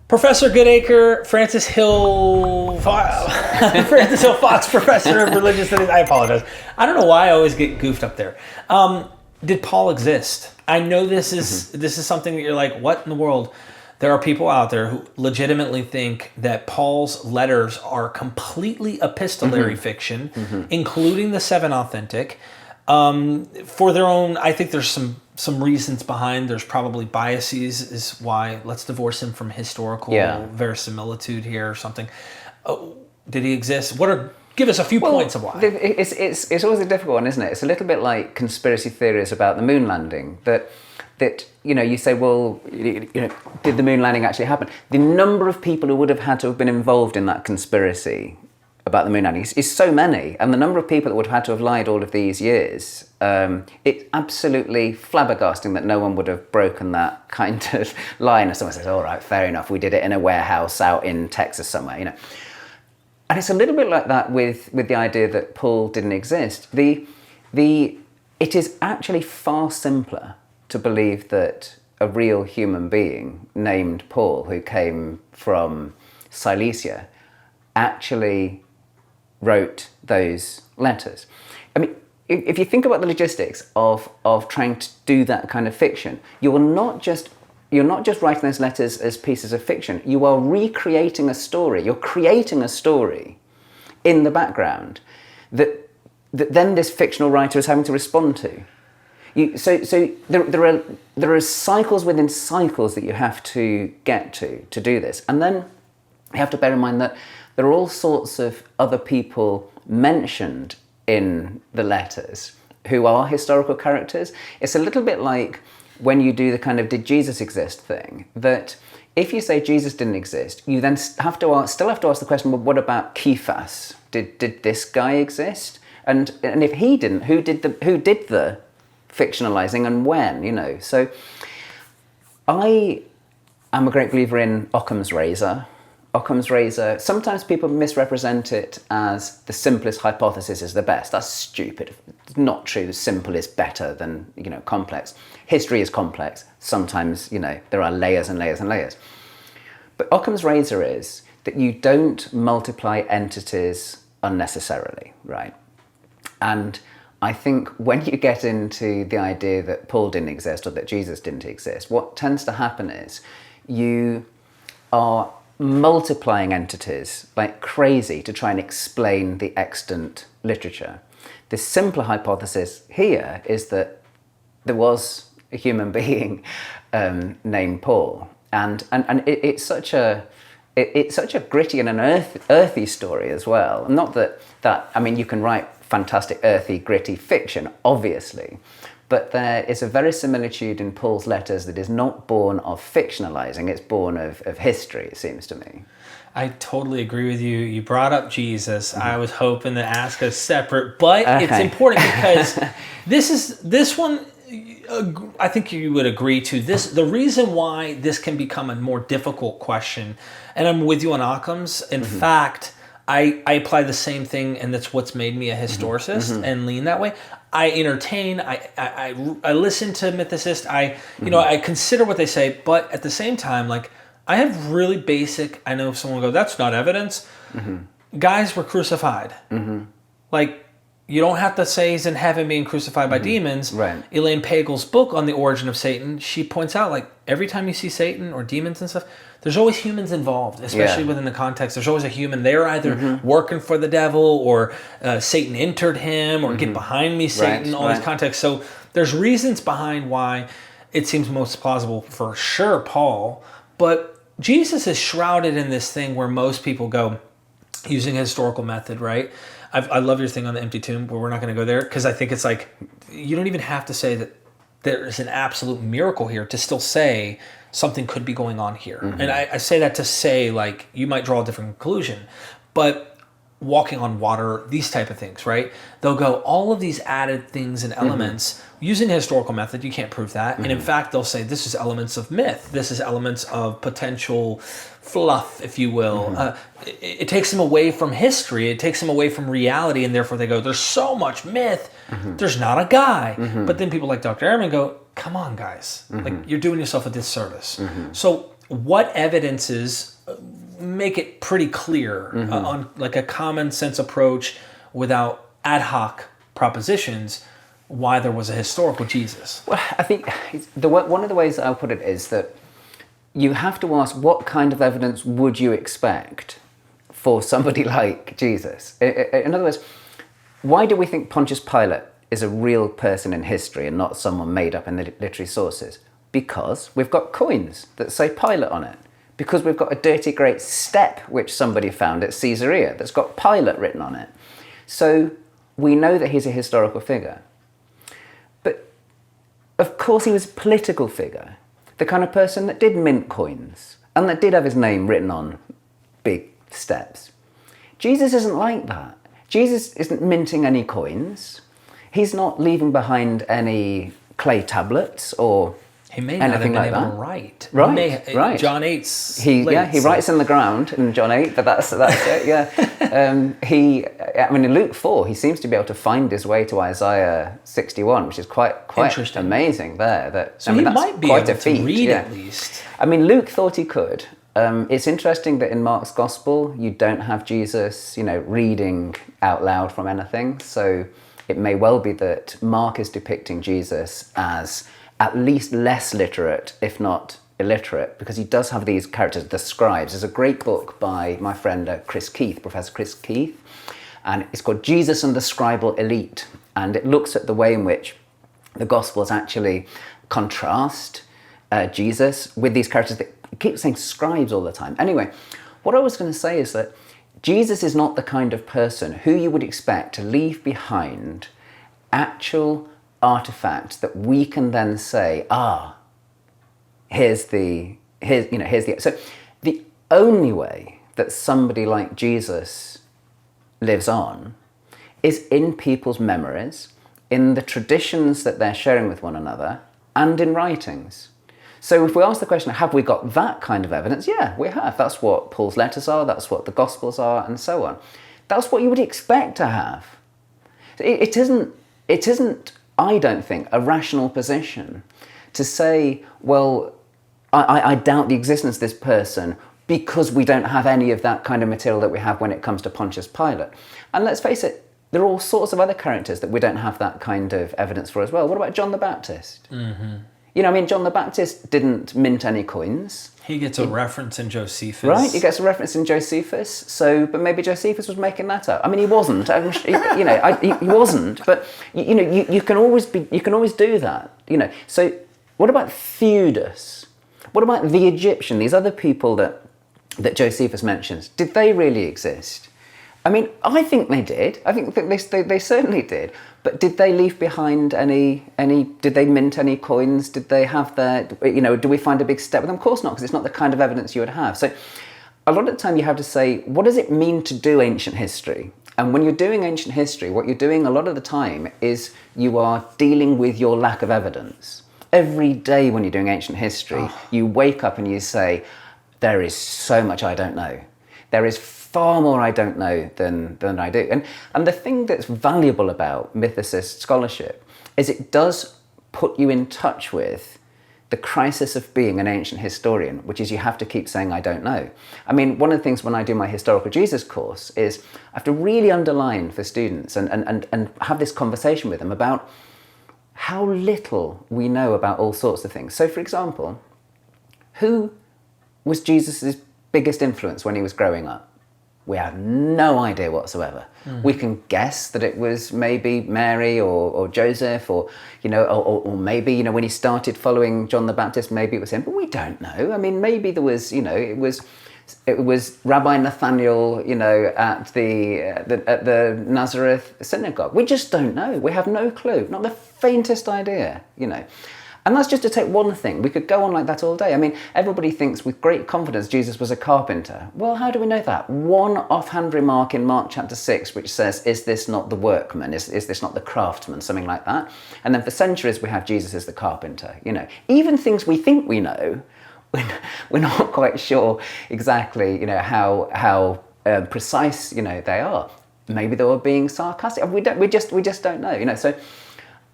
Professor Goodacre, Francis Hill Fox, Professor of Religious Studies. I apologize. I don't know why I always get goofed up there. Did Paul exist? I know this is something that you're like, what in the world? There are people out there who legitimately think that Paul's letters are completely epistolary fiction, including the 7 authentic, for their own. I think there's some reasons behind. There's probably biases is why. Let's divorce him from historical verisimilitude here or something. Did he exist? Give us a few points of why. It's always a difficult one, isn't it? It's a little bit like conspiracy theories about the moon landing. That you say, well, did the moon landing actually happen? The number of people who would have had to have been involved in that conspiracy about the moon landing is so many, and the number of people that would have had to have lied all of these years, it's absolutely flabbergasting that no one would have broken that kind of line. If someone says, all right, fair enough, we did it in a warehouse out in Texas somewhere, And it's a little bit like that with the idea that Paul didn't exist. It is actually far simpler to believe that a real human being named Paul, who came from Cilicia, actually wrote those letters. I mean, if you think about the logistics of trying to do that kind of fiction, you're not just writing those letters as pieces of fiction. You are recreating a story. You're creating a story in the background that then this fictional writer is having to respond to. So there are cycles within cycles that you have to get to do this. And then you have to bear in mind that there are all sorts of other people mentioned in the letters who are historical characters. It's a little bit like when you do the kind of did Jesus exist thing, that if you say Jesus didn't exist, you then still have to ask the question, well, what about Cephas? Did this guy exist? And if he didn't, who did the fictionalizing and when, So I am a great believer in Occam's razor. Occam's razor, sometimes people misrepresent it as the simplest hypothesis is the best. That's stupid. It's not true. Simple is better than, complex. History is complex. Sometimes, there are layers and layers and layers. But Occam's razor is that you don't multiply entities unnecessarily, right? And I think when you get into the idea that Paul didn't exist or that Jesus didn't exist, what tends to happen is you are multiplying entities like crazy to try and explain the extant literature. The simpler hypothesis here is that there was a human being named Paul, and it's such a gritty and an earthy story as well. Not that I mean, you can write fantastic earthy gritty fiction, obviously, but there is a verisimilitude in Paul's letters that is not born of fictionalizing, it's born of history, it seems to me. I totally agree with you. You brought up Jesus. I was hoping to ask a separate, but it's important because this one, I think you would agree to this. The reason why this can become a more difficult question, and I'm with you on Occam's, in fact, I apply the same thing, and that's what's made me a historicist and lean that way. I entertain, I listen to mythicists, I consider what they say, but at the same time, like, I have really basic, I know if someone will go, that's not evidence. Guys were crucified. Like, you don't have to say he's in heaven being crucified by demons. Right. Elaine Pagel's book on the origin of Satan, she points out, like, every time you see Satan or demons and stuff, there's always humans involved, especially within the context. There's always a human. They're either working for the devil or Satan entered him or get behind me, Satan, all these contexts. So there's reasons behind why it seems most plausible for sure, Paul. But Jesus is shrouded in this thing where most people go using a historical method, right? I love your thing on the empty tomb, but we're not going to go there because I think it's like you don't even have to say that there's an absolute miracle here to still say something could be going on here. And I say that to say, like, you might draw a different conclusion, but walking on water, these type of things, right? They'll go, all of these added things and elements, using the historical method, you can't prove that. And in fact, they'll say, this is elements of myth. This is elements of potential fluff, if you will. It takes them away from history. It takes them away from reality. And therefore they go, there's so much myth. There's not a guy. But then people like Dr. Eerdmans go, come on, guys. Like, you're doing yourself a disservice. So what evidences make it pretty clear on like a common sense approach without ad hoc propositions why there was a historical Jesus? Well, I think one of the ways that I'll put it is that you have to ask, what kind of evidence would you expect for somebody like Jesus? In other words, why do we think Pontius Pilate is a real person in history and not someone made up in the literary sources? Because we've got coins that say Pilate on it. Because we've got a dirty great step which somebody found at Caesarea that's got Pilate written on it. So we know that he's a historical figure. But of course he was a political figure, the kind of person that did mint coins and that did have his name written on big steps. Jesus isn't like that. Jesus isn't minting any coins. He's not leaving behind any clay tablets or he may not anything have like been able that. to write. Right. John 8's he writes in the ground in John 8, but that's it. Yeah. In Luke 4, he seems to be able to find his way to Isaiah 61, which is quite amazing. So he might be able to read at least. I mean, Luke thought he could. It's interesting that in Mark's Gospel you don't have Jesus, reading out loud from anything. So it may well be that Mark is depicting Jesus as at least less literate, if not illiterate, because he does have these characters, the scribes. There's a great book by my friend Professor Chris Keith, and it's called Jesus and the Scribal Elite, and it looks at the way in which the Gospels actually contrast Jesus with these characters that keep saying scribes all the time. Anyway, what I was going to say is that Jesus is not the kind of person who you would expect to leave behind actual artifacts that we can then say, here's the. So the only way that somebody like Jesus lives on is in people's memories, in the traditions that they're sharing with one another, and in writings. So if we ask the question, have we got that kind of evidence? Yeah, we have. That's what Paul's letters are, that's what the Gospels are, and so on. That's what you would expect to have. It isn't, I don't think, a rational position to say, well, I doubt the existence of this person because we don't have any of that kind of material that we have when it comes to Pontius Pilate. And let's face it, there are all sorts of other characters that we don't have that kind of evidence for as well. What about John the Baptist? Mm-hmm. John the Baptist didn't mint any coins. He gets a reference in Josephus. Right, he gets a reference in Josephus. But maybe Josephus was making that up. I mean, he wasn't. He wasn't. But you can always do that. So what about Theudas? What about the Egyptian? These other people that Josephus mentions. Did they really exist? I mean, I think they did. I think that they certainly did. But did they leave behind any? Did they mint any coins? Did they have their? Do we find a big step with them? Of course not, because it's not the kind of evidence you would have. So, a lot of the time you have to say, what does it mean to do ancient history? And when you're doing ancient history, what you're doing a lot of the time is you are dealing with your lack of evidence. Every day when you're doing ancient history, you wake up and you say, there is so much I don't know. There is far more I don't know than I do. And the thing that's valuable about mythicist scholarship is it does put you in touch with the crisis of being an ancient historian, which is you have to keep saying, I don't know. I mean, one of the things when I do my Historical Jesus course is I have to really underline for students and have this conversation with them about how little we know about all sorts of things. So, for example, who was Jesus' biggest influence when he was growing up? We have no idea whatsoever. Mm-hmm. We can guess that it was maybe Mary or Joseph or maybe, when he started following John the Baptist, maybe it was him, but we don't know. I mean, maybe there was, it was Rabbi Nathaniel, at the Nazareth synagogue. We just don't know. We have no clue, not the faintest idea, And that's just to take one thing. We could go on like that all day. I mean, everybody thinks with great confidence Jesus was a carpenter. Well, how do we know that? One offhand remark in Mark chapter 6, which says, is this not the workman? Is this not the craftsman? Something like that. And then for centuries, we have Jesus as the carpenter. Even things we think we know, we're not quite sure exactly, how precise, they are. Maybe they were being sarcastic. We just don't know. So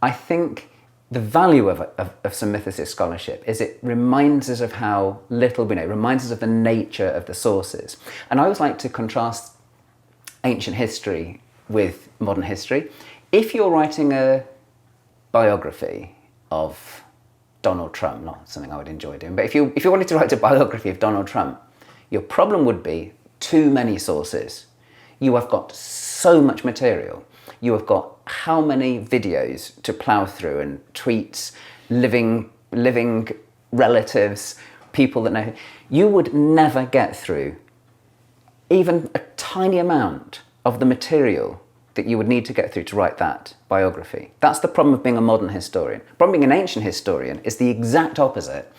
I think the value of some mythicist scholarship is it reminds us of how little we know, it reminds us of the nature of the sources. And I always like to contrast ancient history with modern history. If you're writing a biography of Donald Trump, not something I would enjoy doing, but if you wanted to write a biography of Donald Trump, your problem would be too many sources. You have got so much material. You have got how many videos to plough through, and tweets, living relatives, people that know. You would never get through even a tiny amount of the material that you would need to get through to write that biography. That's the problem of being a modern historian. The problem of being an ancient historian is the exact opposite.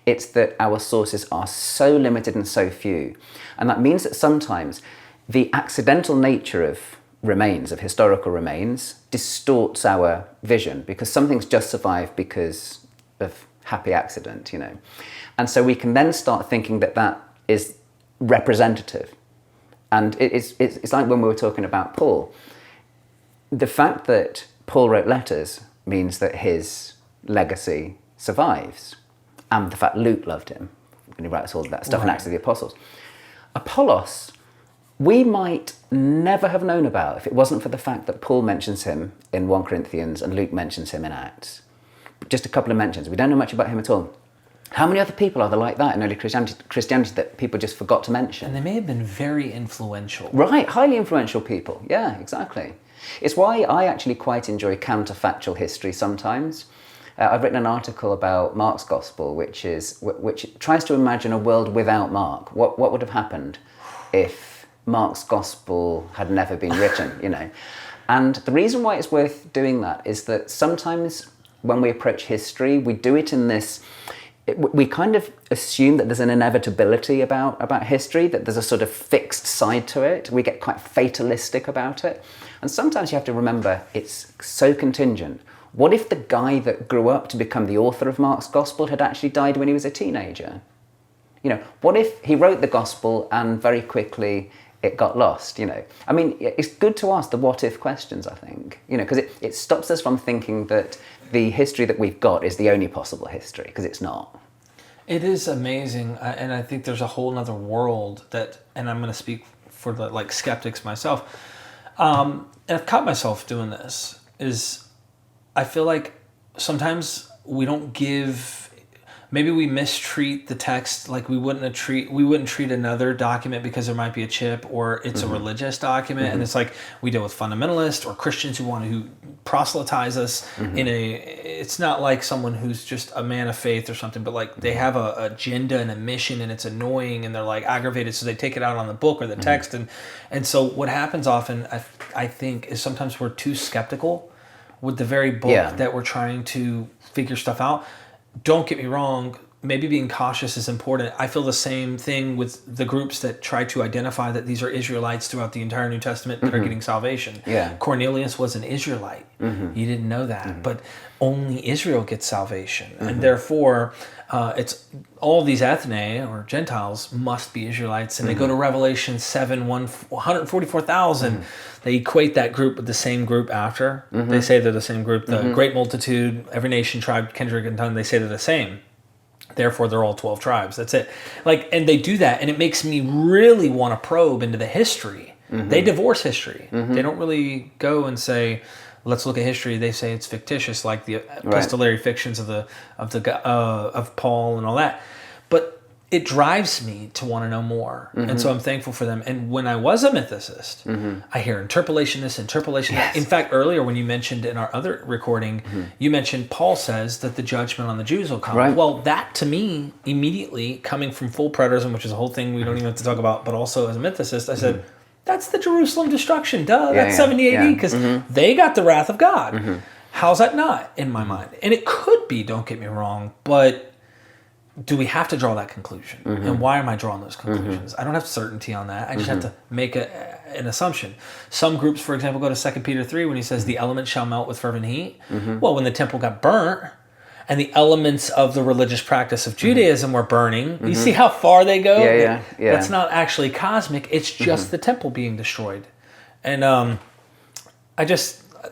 It's that our sources are so limited and so few. And that means that sometimes the accidental nature of remains, of historical remains, distorts our vision, because some things just survive because of happy accident, you know. And so we can then start thinking that that is representative. And it's like when we were talking about Paul. The fact that Paul wrote letters means that his legacy survives. And the fact Luke loved him, when he writes all of that stuff in Acts of the Apostles. Apollos, we might never have known about if it wasn't for the fact that Paul mentions him in 1 Corinthians and Luke mentions him in Acts. Just a couple of mentions. We don't know much about him at all. How many other people are there like that in early Christianity that people just forgot to mention? And they may have been very influential. Right, highly influential people. Yeah, exactly. It's why I actually quite enjoy counterfactual history sometimes. I've written an article about Mark's Gospel, which tries to imagine a world without Mark. What would have happened if Mark's Gospel had never been written, you know? And the reason why it's worth doing that is that sometimes when we approach history, we do it in this... We kind of assume that there's an inevitability about history, that there's a sort of fixed side to it. We get quite fatalistic about it. And sometimes you have to remember it's so contingent. What if the guy that grew up to become the author of Mark's Gospel had actually died when he was a teenager? You know, what if he wrote the Gospel and very quickly it got lost, you know? I mean, it's good to ask the what-if questions, I think, you know, because it stops us from thinking that the history that we've got is the only possible history, because it's not. It is amazing, and I think there's a whole other world that, and I'm going to speak for the skeptics myself, and I've caught myself doing this, is I feel like sometimes we don't give, maybe we mistreat the text like we wouldn't treat another document because there might be a chip or it's a religious document, and it's like we deal with fundamentalists or Christians who want to proselytize us it's not like someone who's just a man of faith or something, but like they have a agenda and a mission, and it's annoying and they're like aggravated, so they take it out on the book or the text, and so what happens often I think is sometimes we're too skeptical with the very book that we're trying to figure stuff out. Don't get me wrong, maybe being cautious is important. I feel the same thing with the groups that try to identify that these are Israelites throughout the entire New Testament that are getting salvation. Yeah. Cornelius was an Israelite. You didn't know that, but only Israel gets salvation. And therefore, it's all these ethne or Gentiles must be Israelites. And they go to Revelation 7, 144,000. They equate that group with the same group after. They say they're the same group. The great multitude, every nation, tribe, kindred, and tongue, they say they're the same. Therefore, they're all 12 tribes. That's it. And they do that, and it makes me really want to probe into the history. They divorce history. They don't really go and say, let's look at history. They say it's fictitious, like the epistolary fictions of Paul and all that. But it drives me to want to know more, and so I'm thankful for them. And when I was a mythicist, I hear interpolation this, interpolation that. In fact, earlier when you mentioned in our other recording, you mentioned Paul says that the judgment on the Jews will come. Right. Well, that to me, immediately, coming from full preterism, which is a whole thing we don't even have to talk about, but also as a mythicist, I said, that's the Jerusalem destruction, that's 70 AD, because they got the wrath of God. How's that not in my mind? And it could be, don't get me wrong, but do we have to draw that conclusion? And why am I drawing those conclusions? I don't have certainty on that. I just have to make an assumption. Some groups, for example, go to 2 Peter 3 when he says the elements shall melt with fervent heat. Well, when the temple got burnt and the elements of the religious practice of Judaism were burning, you see how far they go? That's not actually cosmic. It's just the temple being destroyed. And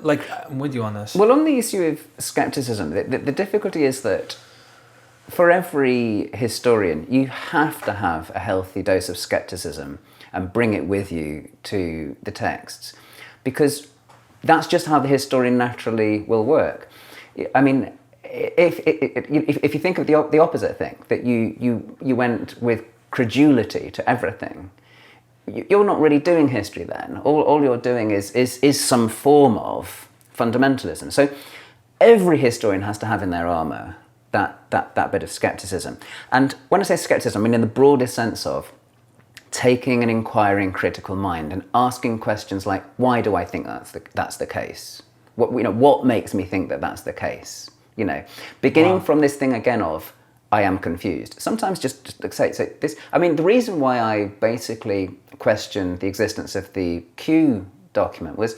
I'm with you on this. Well, on the issue of skepticism, the difficulty is that for every historian, you have to have a healthy dose of skepticism and bring it with you to the texts, because that's just how the historian naturally will work. I mean, if you think of the opposite thing, that you went with credulity to everything, you're not really doing history then. All you're doing is some form of fundamentalism. So every historian has to have in their armour that bit of skepticism. And when I say skepticism, I mean in the broadest sense of taking an inquiring critical mind and asking questions like, why do I think that's the case? What makes me think that that's the case? Beginning from this thing again of, I am confused. Sometimes just say this. I mean, the reason why I basically questioned the existence of the Q document it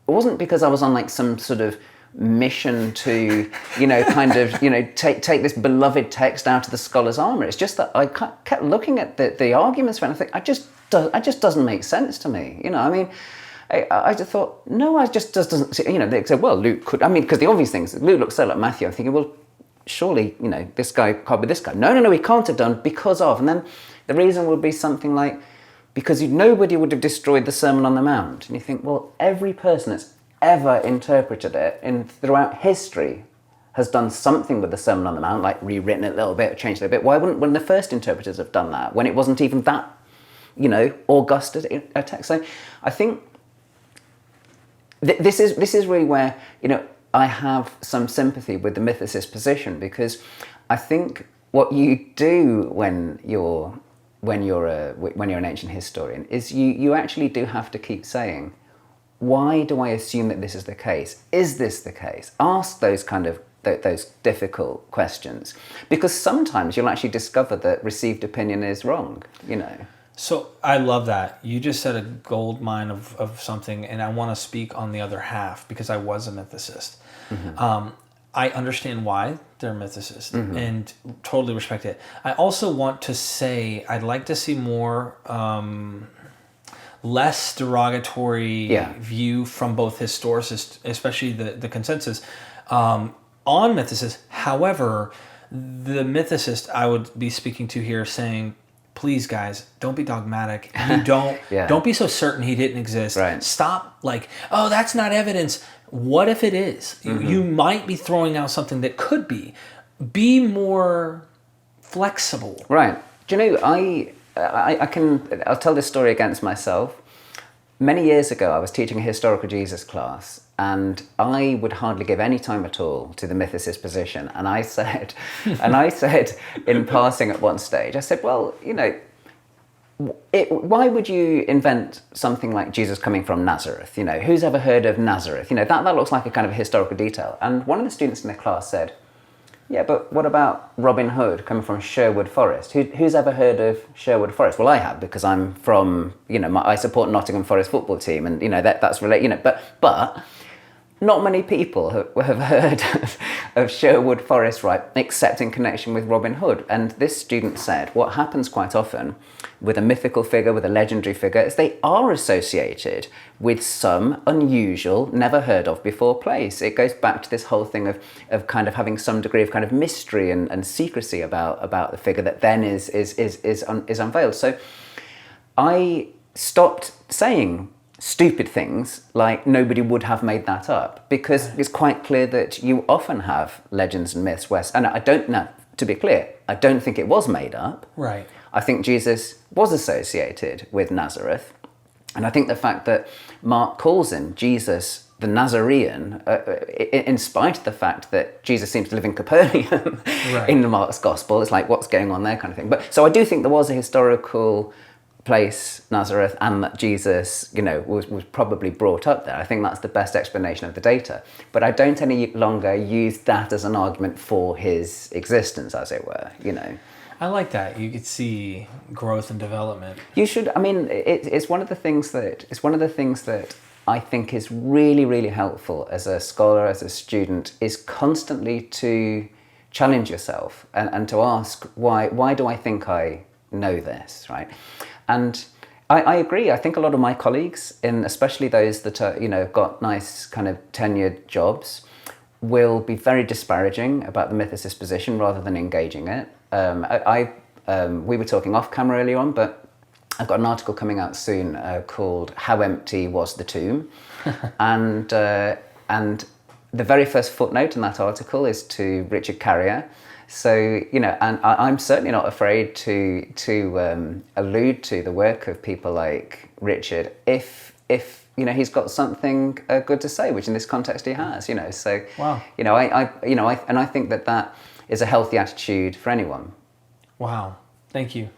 wasn't because I was on some sort of mission to, take this beloved text out of the scholar's armour. It's just that I kept looking at the arguments for it and I think, it just doesn't make sense to me. I just thought, no, it just doesn't. They said, well, Luke could. I mean, because the obvious things, Luke looks so like Matthew. I'm thinking, well, surely, this guy can't be this guy. No, he can't have done because of. And then the reason would be something like, because nobody would have destroyed the Sermon on the Mount. And you think, well, every person that's ever interpreted it throughout history has done something with the Sermon on the Mount, like rewritten it a little bit, or changed it a bit. Why wouldn't one of the first interpreters have done that when it wasn't even that, august a text? So I think this is really where, I have some sympathy with the mythicist position, because I think what you do when you're an ancient historian is you actually do have to keep saying, why do I assume that this is the case? Is this the case? Ask those kind of those difficult questions, because sometimes you'll actually discover that received opinion is wrong. So I love that. You just said a gold mine of something, and I want to speak on the other half because I was a mythicist. Mm-hmm. I understand why they're mythicists and totally respect it. I also want to say I'd like to see more less derogatory view from both historicists, especially the consensus, on mythicists. However, the mythicist I would be speaking to here saying, please, guys, don't be dogmatic. You don't be so certain he didn't exist. Right. Stop oh, that's not evidence. What if it is? You might be throwing out something that could be. Be more flexible. Right. Do you know, I'll tell this story against myself. Many years ago, I was teaching a historical Jesus class, and I would hardly give any time at all to the mythicist position. And I said, in passing at one stage, I said, well, why would you invent something like Jesus coming from Nazareth? Who's ever heard of Nazareth? That looks like a kind of historical detail. And one of the students in the class said, yeah, but what about Robin Hood coming from Sherwood Forest? Who's ever heard of Sherwood Forest? Well, I have, because I'm from, I support Nottingham Forest football team, and that's related. But not many people have heard of Sherwood Forest, right, except in connection with Robin Hood. And this student said, what happens quite often with a mythical figure, with a legendary figure, is they are associated with some unusual, never heard of before place. It goes back to this whole thing of kind of having some degree of kind of mystery and secrecy about the figure that then is unveiled. So I stopped saying stupid things like nobody would have made that up, because it's quite clear that you often have legends and myths where, and I don't know, to be clear, I don't think it was made up. Right. I think Jesus was associated with Nazareth, and I think the fact that Mark calls him Jesus the Nazarene, in spite of the fact that Jesus seems to live in Capernaum in Mark's Gospel, it's like, what's going on there kind of thing. But so I do think there was a historical place, Nazareth, and that Jesus, was probably brought up there. I think that's the best explanation of the data. But I don't any longer use that as an argument for his existence, as it were, I like that. You could see growth and development. You should. I mean, it's one of the things that I think is really, really helpful as a scholar, as a student, is constantly to challenge yourself and to ask, why do I think I know this, right? And I agree. I think a lot of my colleagues, especially those that are, have got nice kind of tenured jobs, will be very disparaging about the mythicist position rather than engaging it. We were talking off camera earlier on, but I've got an article coming out soon called "How Empty Was the Tomb," and the very first footnote in that article is to Richard Carrier. So, and I'm certainly not afraid to allude to the work of people like Richard if he's got something good to say, which in this context he has. So wow. I think that is a healthy attitude for anyone. Wow, thank you.